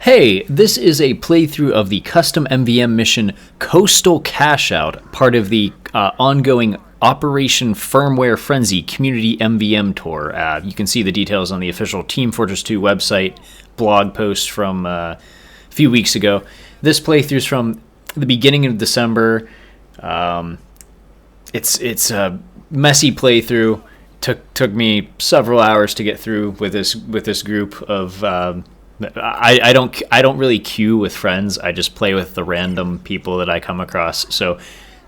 Hey, this is a playthrough of the custom MvM mission Coastal Cashout, part of the ongoing Operation Firmware Frenzy Community MvM Tour. You can see the details on the official Team Fortress 2 website blog post from a few weeks ago. This playthrough is from the beginning of December. It's a messy playthrough. Took me several hours to get through with this group of. I don't really queue with friends. I just play with the random people that I come across. So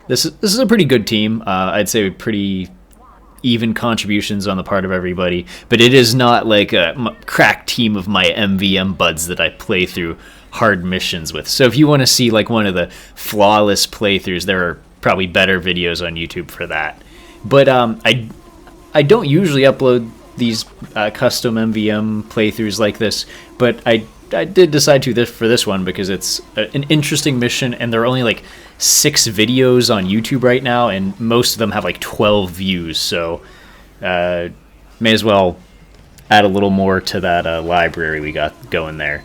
this is a pretty good team. I'd say pretty even contributions on the part of everybody. But it is not like a crack team of my MvM buds that I play through hard missions with. So if you want to see like one of the flawless playthroughs, there are probably better videos on YouTube for that. But I don't usually upload these custom MvM playthroughs like this, but I did decide to for this one because it's an interesting mission, and there are only like 6 videos on YouTube right now, and most of them have like 12 views, so may as well add a little more to that library we got going there.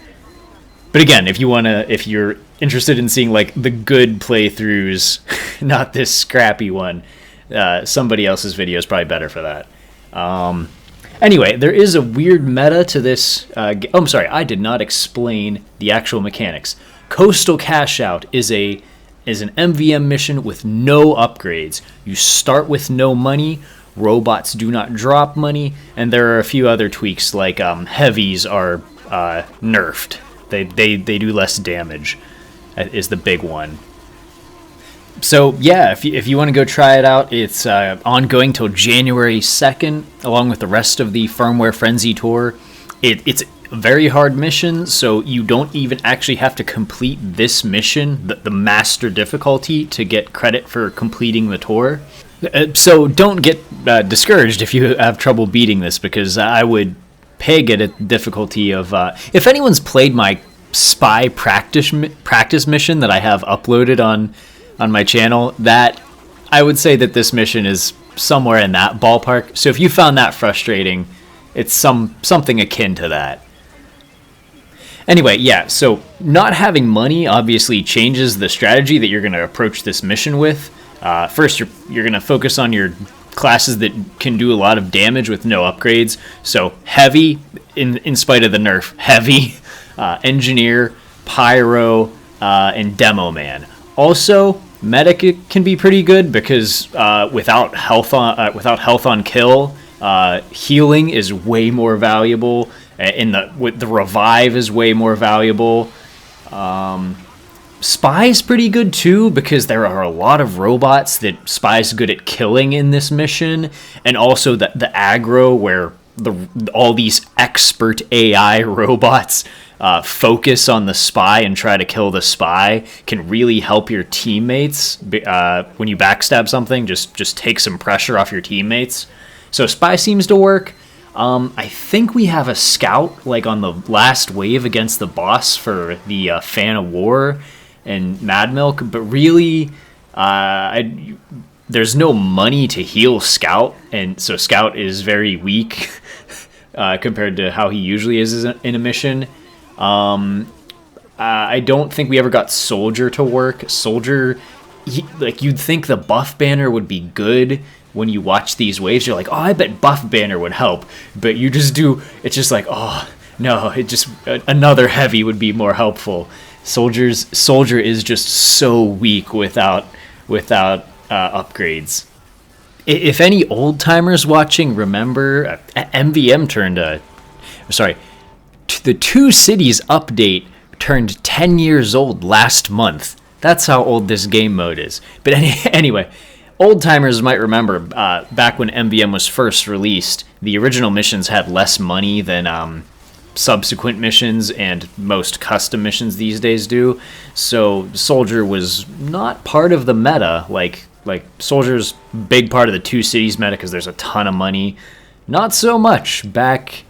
But again, if you're interested in seeing like the good playthroughs, not this scrappy one, somebody else's video is probably better for that. Anyway, there is a weird meta to this. I'm sorry, I did not explain the actual mechanics. Coastal Cashout is an MvM mission with no upgrades. You start with no money. Robots do not drop money, and there are a few other tweaks like heavies are nerfed. They do less damage. Is the big one. So yeah, if you want to go try it out, it's ongoing till January 2nd, along with the rest of the Firmware Frenzy tour. It's a very hard mission, so you don't even actually have to complete this mission, the master difficulty, to get credit for completing the tour. So don't get discouraged if you have trouble beating this, because I would peg it at the difficulty of... if anyone's played my spy practice mission that I have uploaded on my channel, that I would say that this mission is somewhere in that ballpark. So if you found that frustrating, it's something akin to that. Anyway, yeah, so not having money obviously changes the strategy that you're going to approach this mission with. First, you're going to focus on your classes that can do a lot of damage with no upgrades. So heavy, in spite of the nerf, heavy, engineer, pyro, and demo man. Also, medic can be pretty good because without health on kill, healing is way more valuable. With the revive is way more valuable. Spy is pretty good too because there are a lot of robots that Spy's good at killing in this mission, and also the aggro where all these expert AI robots focus on the spy and try to kill the spy can really help your teammates. When you backstab something, just take some pressure off your teammates. So spy seems to work. I think we have a scout like on the last wave against the boss for the Fan of War and Mad Milk, but really there's no money to heal Scout, and so Scout is very weak compared to how he usually is in a mission. I don't think we ever got Soldier to work. Soldier, you'd think the buff banner would be good when you watch these waves. You're like, oh, I bet buff banner would help, but you just do. It's just like, oh no, another heavy would be more helpful. Soldier is just so weak without upgrades. If any old timers watching remember, MvM the Two Cities update turned 10 years old last month. That's how old this game mode is. But anyway, old timers might remember back when MvM was first released, the original missions had less money than subsequent missions and most custom missions these days do. So Soldier was not part of the meta. Like Soldier's big part of the Two Cities meta because there's a ton of money. Not so much back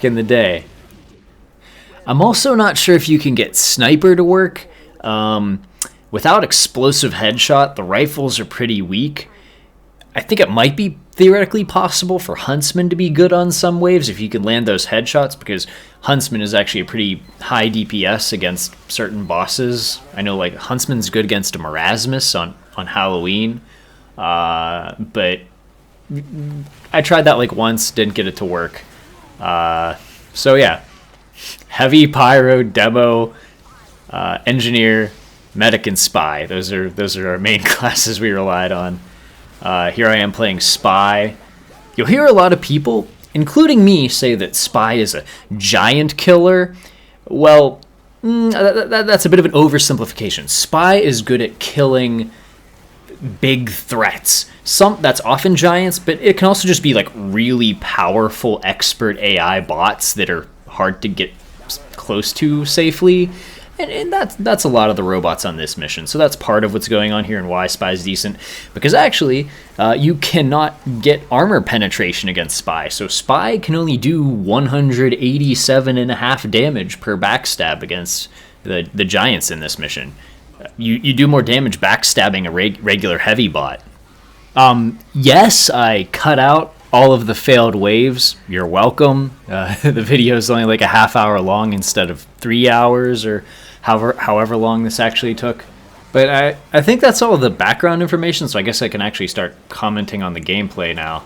in the day. I'm also not sure if you can get Sniper to work. Without explosive headshot, the rifles are pretty weak. I think it might be theoretically possible for Huntsman to be good on some waves if you can land those headshots, because Huntsman is actually a pretty high DPS against certain bosses. I know like Huntsman's good against a Marasmus on Halloween, but I tried that like once, didn't get it to work. So yeah, Heavy, Pyro, Demo, Engineer, Medic, and Spy. Those are our main classes we relied on. Here I am playing Spy. You'll hear a lot of people, including me, say that Spy is a giant killer. Well, that's a bit of an oversimplification. Spy is good at killing big threats. That's often giants, but it can also just be like really powerful expert AI bots that are hard to get close to safely. And that's a lot of the robots on this mission. So that's part of what's going on here and why Spy's decent. Because actually, you cannot get armor penetration against Spy. So Spy can only do 187.5 damage per backstab against the giants in this mission. You do more damage backstabbing a regular heavy bot. Yes, I cut out all of the failed waves. You're welcome. The video is only like a half hour long instead of 3 hours or however long this actually took. But I think that's all of the background information, so I guess I can actually start commenting on the gameplay now.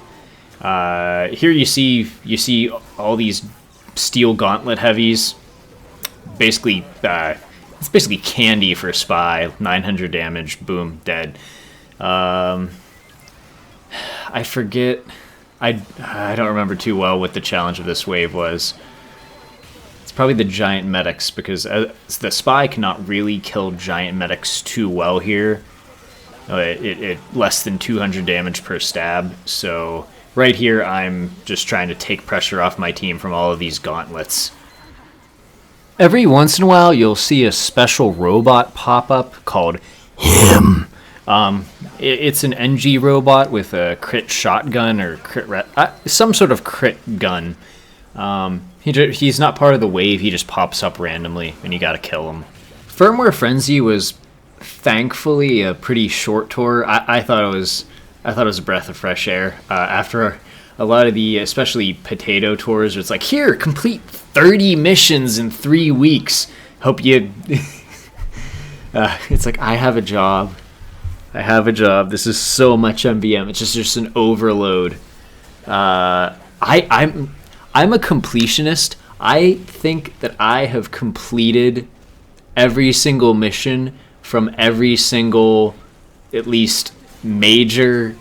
Here you see all these steel gauntlet heavies. Basically, it's basically candy for Spy. 900 damage, boom, dead. I forget. I don't remember too well what the challenge of this wave was. It's probably the giant medics, because the Spy cannot really kill giant medics too well here. It less than 200 damage per stab. So right here, I'm just trying to take pressure off my team from all of these gauntlets. Every once in a while, you'll see a special robot pop up called him. It's an NG robot with a crit shotgun or some sort of crit gun. He's not part of the wave. He just pops up randomly, and you gotta kill him. Firmware Frenzy was thankfully a pretty short tour. I thought it was a breath of fresh air after a lot of the, especially potato tours, where it's like, here, complete 30 missions in 3 weeks. Hope you. It's like, I have a job. This is so much MvM. It's just an overload. I'm a completionist. I think that I have completed every single mission from every single, at least major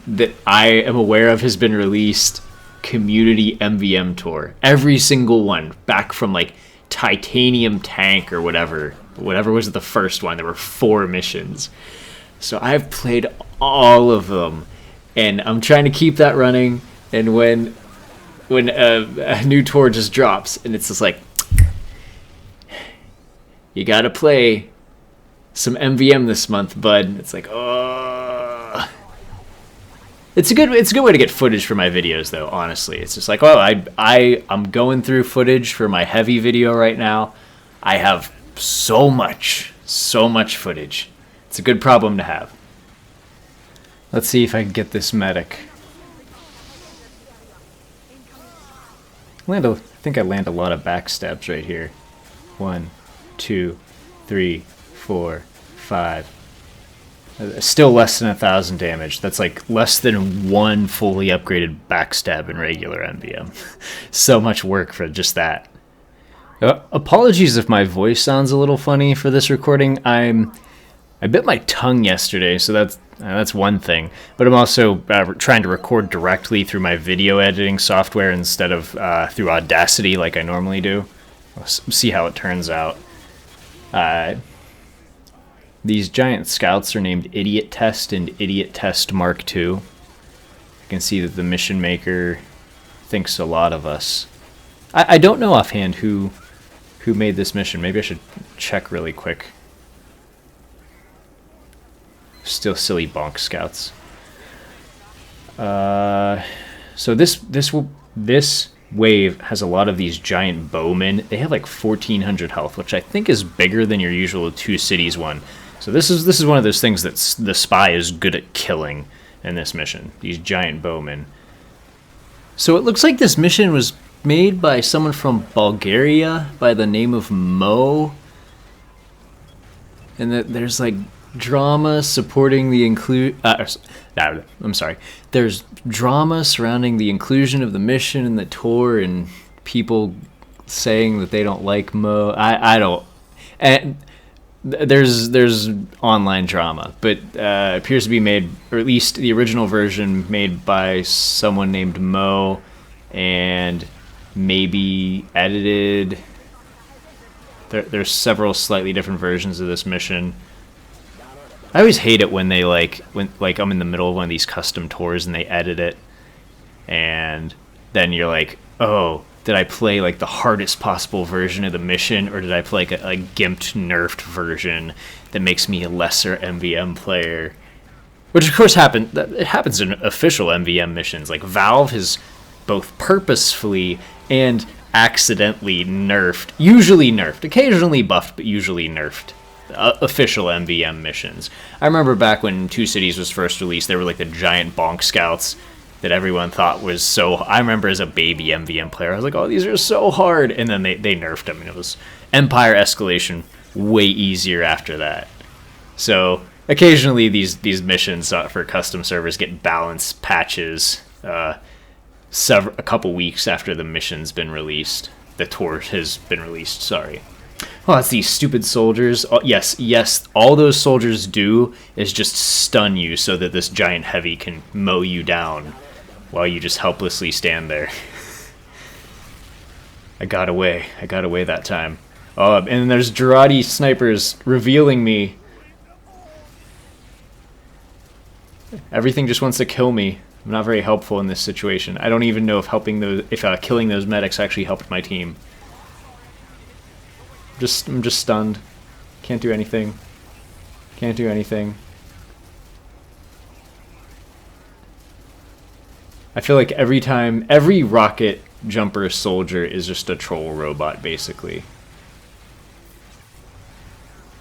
that I am aware of has been released community MvM tour. Every single one, back from like Titanium Tank or whatever was the first one. There were 4 missions. So I've played all of them, and I'm trying to keep that running. And when a new tour just drops, and it's just like, you gotta play some MvM this month, bud. It's like, oh, it's a good way to get footage for my videos, though. Honestly, it's just like, oh, I'm going through footage for my heavy video right now. I have so much footage. It's a good problem to have. Let's see if I can get this medic. I think I land a lot of backstabs right here. 1, 2, 3, 4, 5. Still less than 1,000 damage. That's like less than 1 fully upgraded backstab in regular MvM. So much work for just that. Apologies if my voice sounds a little funny for this recording. I bit my tongue yesterday, so that's one thing. But I'm also trying to record directly through my video editing software instead of through Audacity like I normally do. We'll see how it turns out. These giant scouts are named Idiot Test and Idiot Test Mark II. You can see that the mission maker thinks a lot of us. I don't know offhand who made this mission. Maybe I should check really quick. Still silly bonk scouts. So this wave has a lot of these giant bowmen. They have like 1,400 health, which I think is bigger than your usual 2 cities one. So this is one of those things that the Spy is good at killing. in this mission, these giant bowmen. So it looks like this mission was made by someone from Bulgaria by the name of Mo. And that there's like drama supporting the There's drama surrounding the inclusion of the mission in the tour, and people saying that they don't like Mo. I don't. And there's online drama, but appears to be made, or at least the original version, made by someone named Mo, and maybe edited. There's several slightly different versions of this mission. I always hate it when they when I'm in the middle of one of these custom tours and they edit it, and then you're like, oh, did I play like the hardest possible version of the mission, or did I play like a gimped, nerfed version that makes me a lesser MvM player? Which of course it happens in official MvM missions. Like Valve has both purposefully and accidentally nerfed, usually nerfed, occasionally buffed, but usually nerfed official MvM missions. I remember back when Two Cities was first released, there were like the giant bonk scouts that everyone thought was so... I remember as a baby MvM player, I was like, oh, these are so hard, and then they nerfed them, and it was Empire Escalation way easier after that. So occasionally these missions for custom servers get balance patches a couple weeks after the mission's been released. The tour has been released, sorry. Oh, it's these stupid soldiers. Oh, yes, all those soldiers do is just stun you so that this giant heavy can mow you down while you just helplessly stand there. I got away that time. Oh, and then there's Girardi snipers revealing me. Everything just wants to kill me. I'm not very helpful in this situation. I don't even know if killing those medics actually helped my team. I'm just stunned. Can't do anything. Can't do anything. I feel like every rocket jumper soldier is just a troll robot, basically.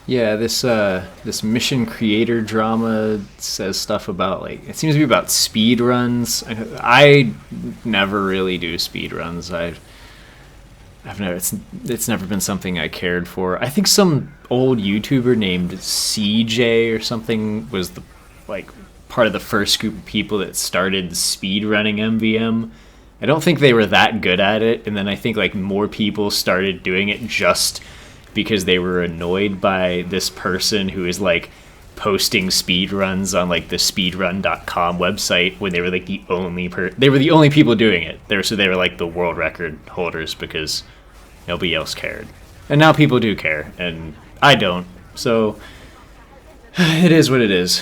Yeah, this mission creator drama says stuff about, like, it seems to be about speedruns. I never really do speedruns. It's never been something I cared for. I think some old YouTuber named CJ or something was part of the first group of people that started speedrunning MvM. I don't think they were that good at it, and then I think like more people started doing it just because they were annoyed by this person who is like posting speedruns on like the speedrun.com website when they were like the only people doing it. They were like the world record holders because nobody else cared. And now people do care, and I don't. So it is what it is.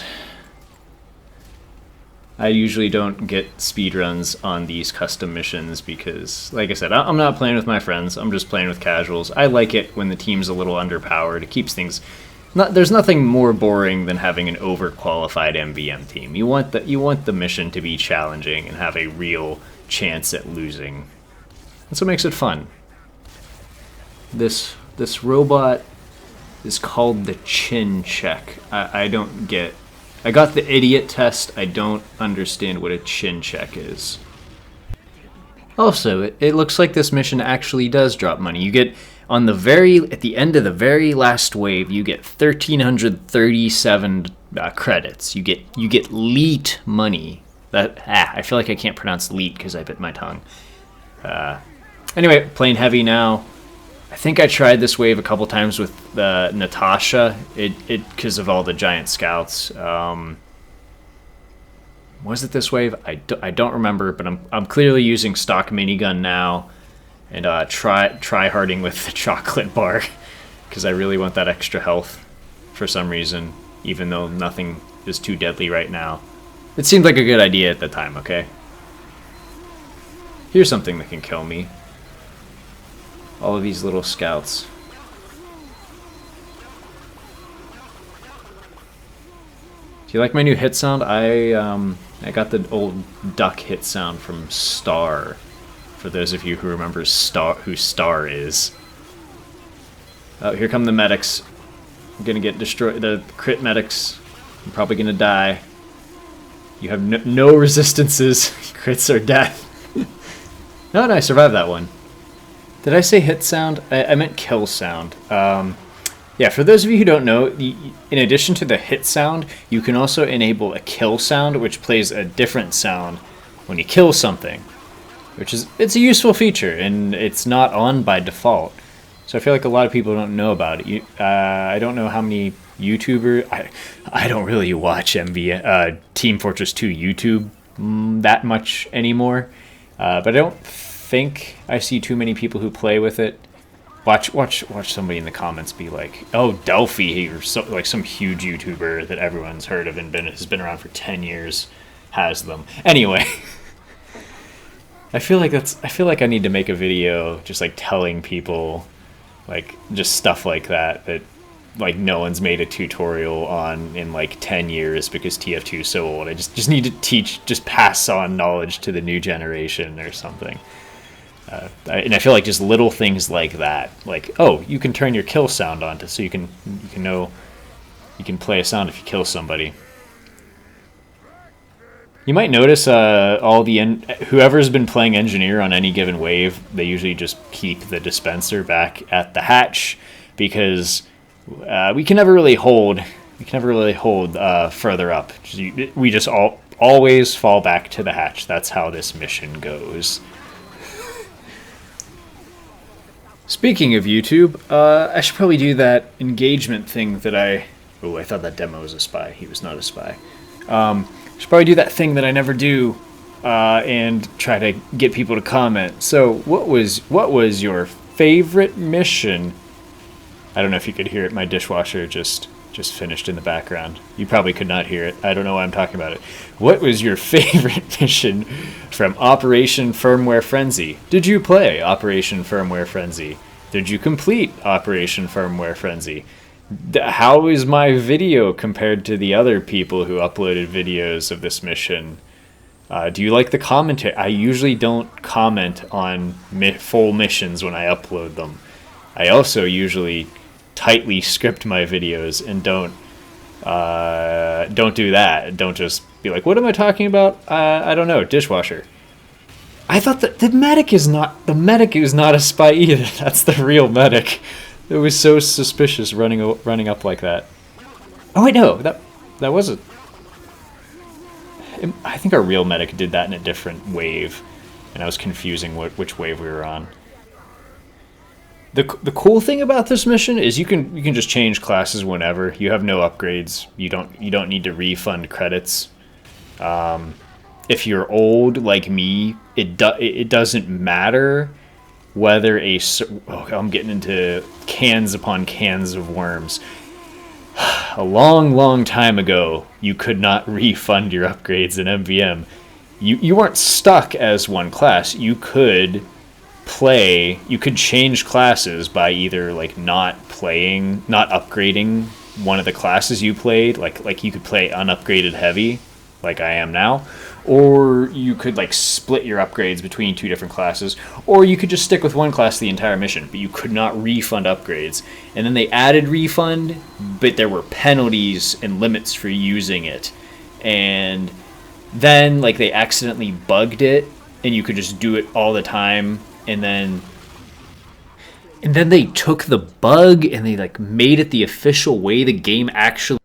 I usually don't get speedruns on these custom missions because, like I said, I'm not playing with my friends. I'm just playing with casuals. I like it when the team's a little underpowered. It keeps things... There's nothing more boring than having an overqualified MvM team. You want the mission to be challenging and have a real chance at losing. That's what makes it fun. This robot is called the chin check. I don't get... I got the idiot test. I don't understand what a chin check is. Also, it looks like this mission actually does drop money. You get at the end of the very last wave, you get 1,337 credits. You get leet money. I feel like I can't pronounce leet because I bit my tongue. Anyway, playing heavy now. I think I tried this wave a couple times with Natasha, because of all the giant scouts. Was it this wave? I don't remember, but I'm clearly using stock minigun now, and try harding with the chocolate bar, because I really want that extra health for some reason, even though nothing is too deadly right now. It seemed like a good idea at the time, okay? Here's something that can kill me. All of these little scouts. Do you like my new hit sound? I got the old duck hit sound from Star. For those of you who remember who Star is. Oh, here come the medics. I'm gonna get destroyed. The crit medics. I'm probably gonna die. You have no resistances. Crits or death. No, I survived that one. Did I say hit sound? I meant kill sound. Yeah, for those of you who don't know, in addition to the hit sound, you can also enable a kill sound, which plays a different sound when you kill something, it's a useful feature, and it's not on by default. So I feel like a lot of people don't know about it. I don't know how many YouTubers. I don't really watch Team Fortress 2 YouTube that much anymore, but I don't think I see too many people who play with it. Watch somebody in the comments be like, "Oh, Delphi," or like some huge YouTuber that everyone's heard of and has been around for 10 years has them. Anyway, I feel like I need to make a video just like telling people like just stuff like that like no one's made a tutorial on in like 10 years because TF2 is so old. I just need to just pass on knowledge to the new generation or something. And I feel like just little things like that, like, oh, you can turn your kill sound on so you can play a sound if you kill somebody. You might notice whoever's been playing engineer on any given wave, they usually just keep the dispenser back at the hatch because we can never really hold further up. We just always fall back to the hatch. That's how this mission goes. Speaking of YouTube, I should probably do that engagement thing that I thought that demo was a spy. He was not a spy. I should probably do that thing that I never do, and try to get people to comment. So, what was your favorite mission? I don't know if you could hear it. My dishwasher just finished in the background. You probably could not hear it. I don't know why I'm talking about it. What was your favorite mission from Operation Firmware Frenzy? Did you play Operation Firmware Frenzy? Did you complete Operation Firmware Frenzy? How is my video compared to the other people who uploaded videos of this mission? Do you like the commentary? I usually don't comment on full missions when I upload them. I also usually tightly script my videos and don't do that. Don't just be like, what am I talking about? I don't know, dishwasher. I thought that the medic is not a spy either. That's the real medic. It was so suspicious running up like that. Oh wait, no, that wasn't. I think our real medic did that in a different wave, and I was confusing which wave we were on. The cool thing about this mission is you can just change classes whenever. You have no upgrades. You don't need to refund credits. If you're old like me, it doesn't matter whether I'm getting into cans upon cans of worms. A long time ago, you could not refund your upgrades in MvM. You weren't stuck as one class. You could change classes by either like not upgrading one of the classes you played, like you could play unupgraded heavy like I am now, or you could like split your upgrades between two different classes, or you could just stick with one class the entire mission, but you could not refund upgrades. And then they added refund, but there were penalties and limits for using it. And then like they accidentally bugged it and you could just do it all the time. And then they took the bug and they like made it the official way the game actually.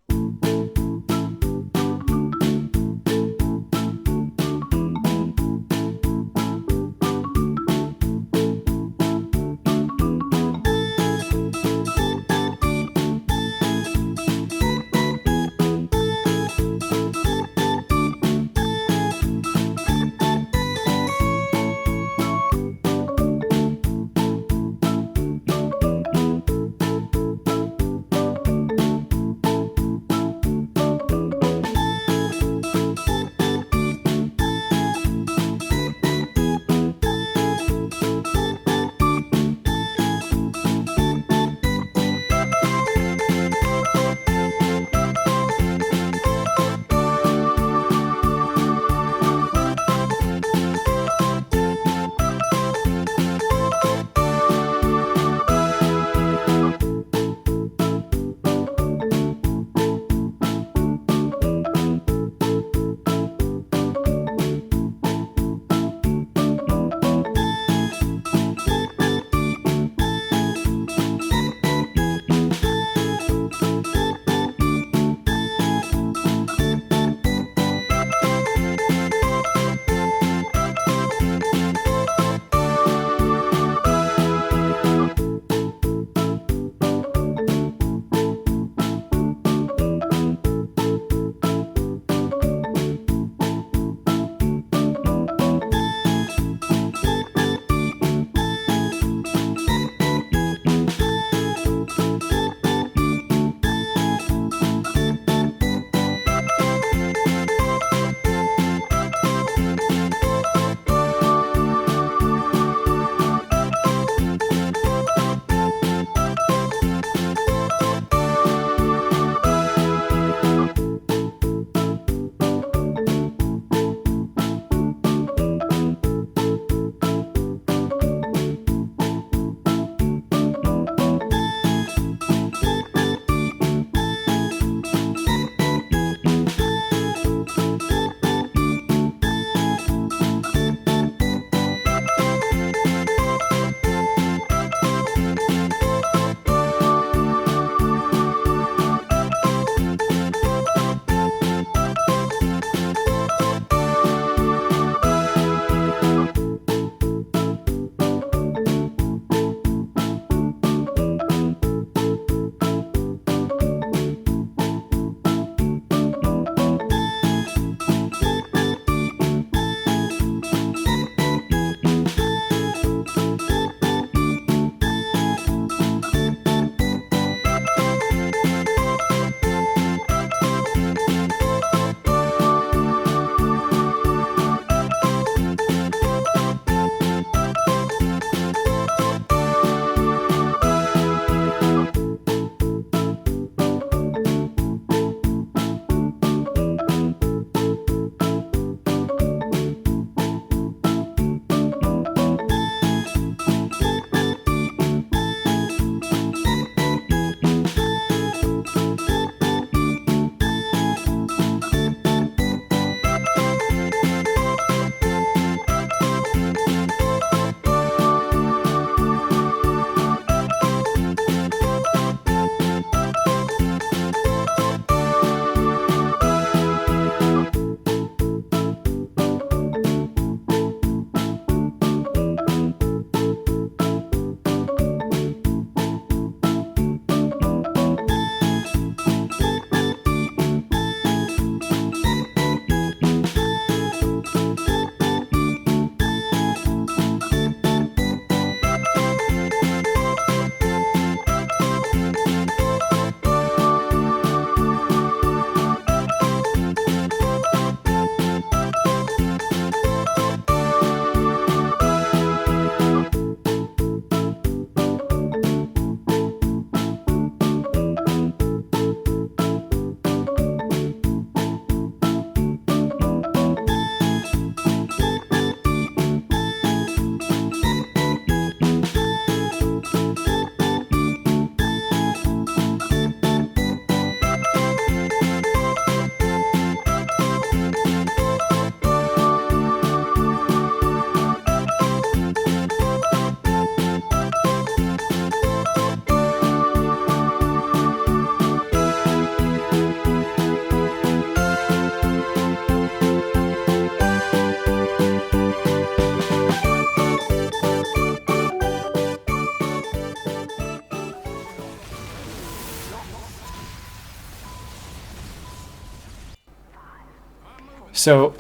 So,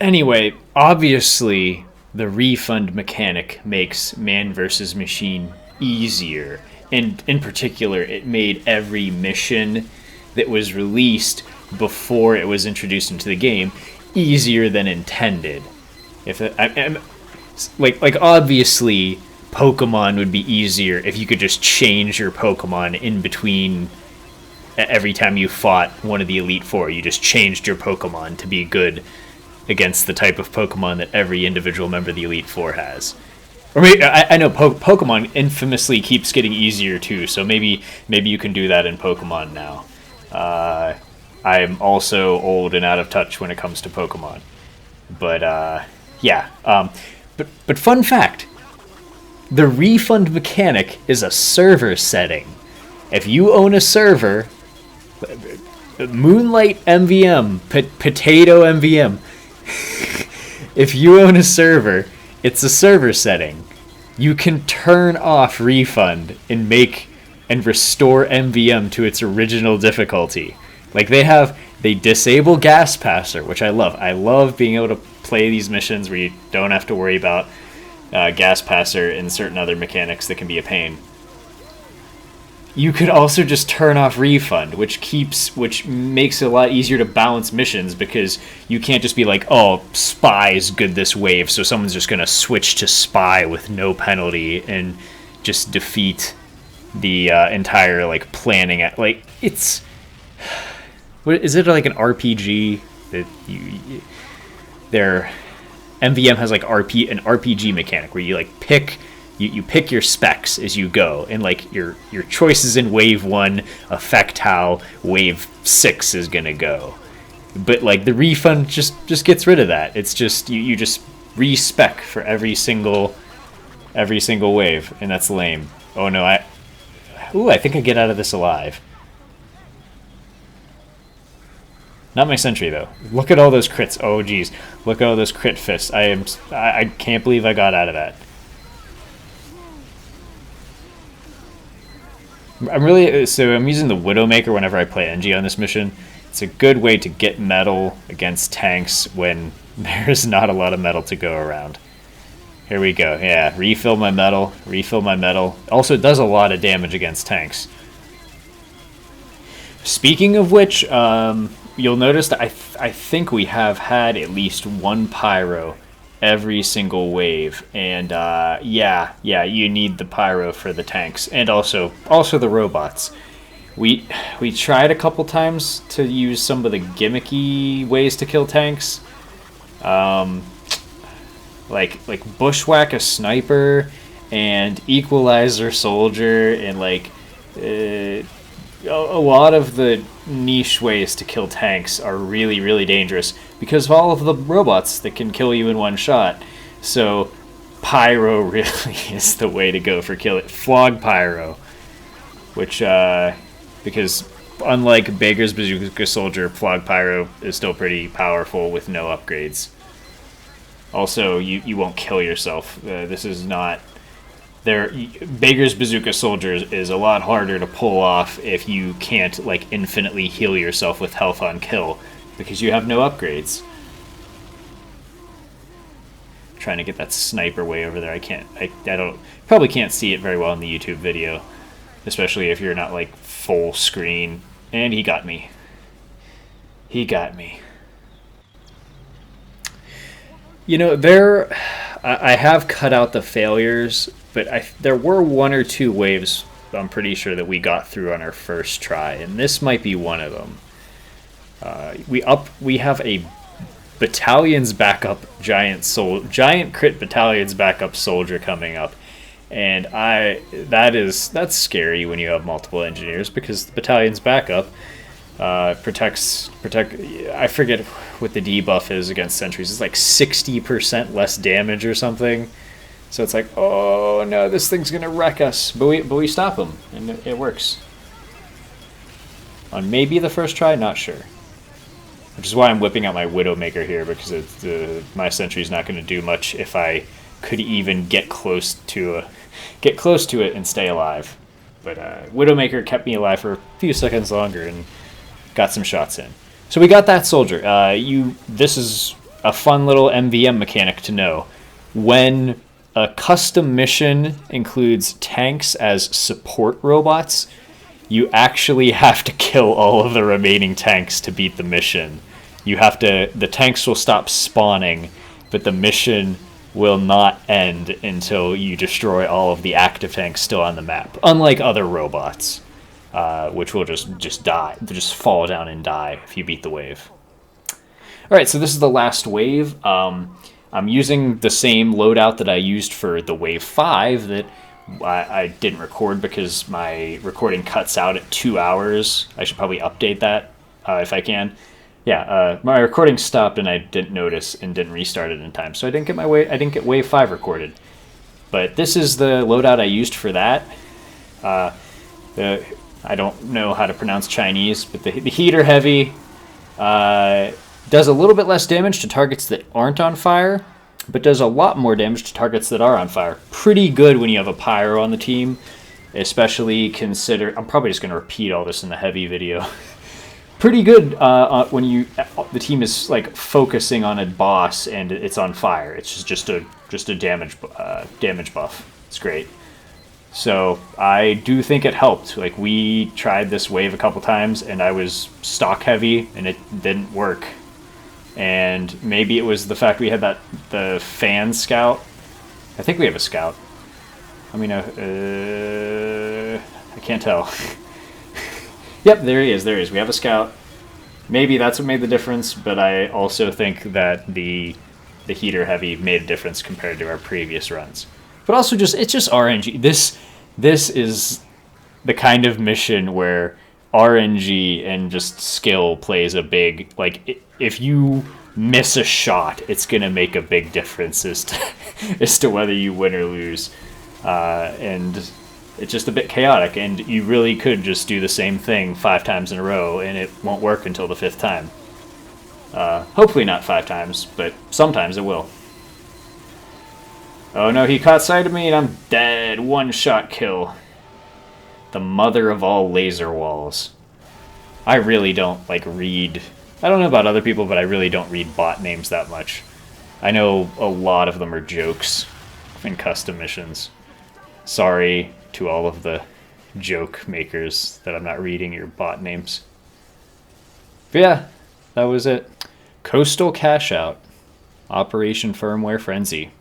anyway, obviously, the refund mechanic makes man versus machine easier. And in particular, it made every mission that was released before it was introduced into the game easier than intended. If obviously, Pokemon would be easier if you could just change your Pokemon in between. Every time you fought one of the Elite Four, you just changed your Pokemon to be good against the type of Pokemon that every individual member of the Elite Four has. Or maybe, I know Pokemon infamously keeps getting easier too, so maybe you can do that in Pokemon now. I'm also old and out of touch when it comes to Pokemon. But, yeah. But fun fact, the refund mechanic is a server setting. If you own a server, Moonlight MvM, Potato MvM, if you own a server, it's a server setting. You can turn off refund and restore MvM to its original difficulty. Like they disable Gas Passer, which I love. I love being able to play these missions where you don't have to worry about Gas Passer and certain other mechanics that can be a pain. You could also just turn off refund, which makes it a lot easier to balance missions, because you can't just be like, oh, spy's good this wave, so someone's just going to switch to spy with no penalty and just defeat the entire planning. It's, what is it, like an RPG that their MvM has an RPG mechanic where you pick. You pick your specs as you go, and your choices in wave 1 affect how wave 6 is gonna go. But the refund just gets rid of that. It's just you just respec for every single wave, and that's lame. Oh no, I think I get out of this alive. Not my sentry though. Look at all those crits. Oh geez, look at all those crit fists. I can't believe I got out of that. I'm using the Widowmaker whenever I play NG on this mission. It's a good way to get metal against tanks when there's not a lot of metal to go around. Here we go. Yeah, refill my metal. Also, it does a lot of damage against tanks. Speaking of which, you'll notice that I think we have had at least one pyro every single wave, and yeah, you need the pyro for the tanks, and also the robots. We tried a couple times to use some of the gimmicky ways to kill tanks, like bushwhack a sniper and equalizer soldier, and a lot of the niche ways to kill tanks are really, really dangerous because of all of the robots that can kill you in one shot. So pyro really is the way to go for kill it. Flog pyro, which because unlike Baker's Bazooka Soldier, Flog pyro is still pretty powerful with no upgrades. Also, you won't kill yourself. This is not... Baker's Bazooka Soldier is a lot harder to pull off if you can't infinitely heal yourself with health on kill, because you have no upgrades. I'm trying to get that sniper way over there. Probably can't see it very well in the YouTube video, especially if you're not full screen. And he got me. You know, I have cut out the failures, but there were one or two waves I'm pretty sure that we got through on our first try, and this might be one of them. We have a battalion's backup giant crit battalion's backup soldier coming up, and that's scary when you have multiple engineers, because the battalion's backup protect. I forget what the debuff is against sentries. It's 60% less damage or something. So it's oh no, this thing's gonna wreck us. But we stop him, and it works. On maybe the first try, not sure. Which is why I'm whipping out my Widowmaker here, because my sentry's not going to do much if I could even get close to it and stay alive. But Widowmaker kept me alive for a few seconds longer and got some shots in. So we got that soldier. This is a fun little MvM mechanic to know. When a custom mission includes tanks as support robots, you actually have to kill all of the remaining tanks to beat the mission. The tanks will stop spawning, but the mission will not end until you destroy all of the active tanks still on the map. Unlike other robots, which will just die, they'll just fall down and die if you beat the wave. All right, so this is the last wave. I'm using the same loadout that I used for the wave 5 that I didn't record because my recording cuts out at 2 hours. I should probably update that if I can. Yeah, my recording stopped and I didn't notice and didn't restart it in time, so I didn't get wave 5 recorded. But this is the loadout I used for that. I don't know how to pronounce Chinese, but the heater heavy does a little bit less damage to targets that aren't on fire, but does a lot more damage to targets that are on fire. Pretty good when you have a pyro on the team, especially I'm probably just going to repeat all this in the heavy video. Pretty good when the team is like focusing on a boss and it's on fire. It's just a damage buff. It's great. So I do think it helped. Like, we tried this wave a couple times and I was stock heavy and it didn't work. And maybe it was the fact we had the fan scout. I think we have a scout. I mean, I can't tell. Yep, there he is. We have a scout. Maybe that's what made the difference, but I also think that the heater heavy made a difference compared to our previous runs. But also it's just RNG. This is the kind of mission where RNG and just skill plays a big, like, if you miss a shot, it's gonna make a big difference as to whether you win or lose. And it's just a bit chaotic, and you really could just do the same thing 5 times in a row and it won't work until the 5th time. Hopefully not 5 times, but sometimes it will. Oh no, he caught sight of me and I'm dead. 1-shot kill. The mother of all laser walls. I really don't read. I don't know about other people, but I really don't read bot names that much. I know a lot of them are jokes in custom missions. Sorry to all of the joke makers that I'm not reading your bot names. But yeah, that was it. Coastal Cashout. Operation Firmware Frenzy.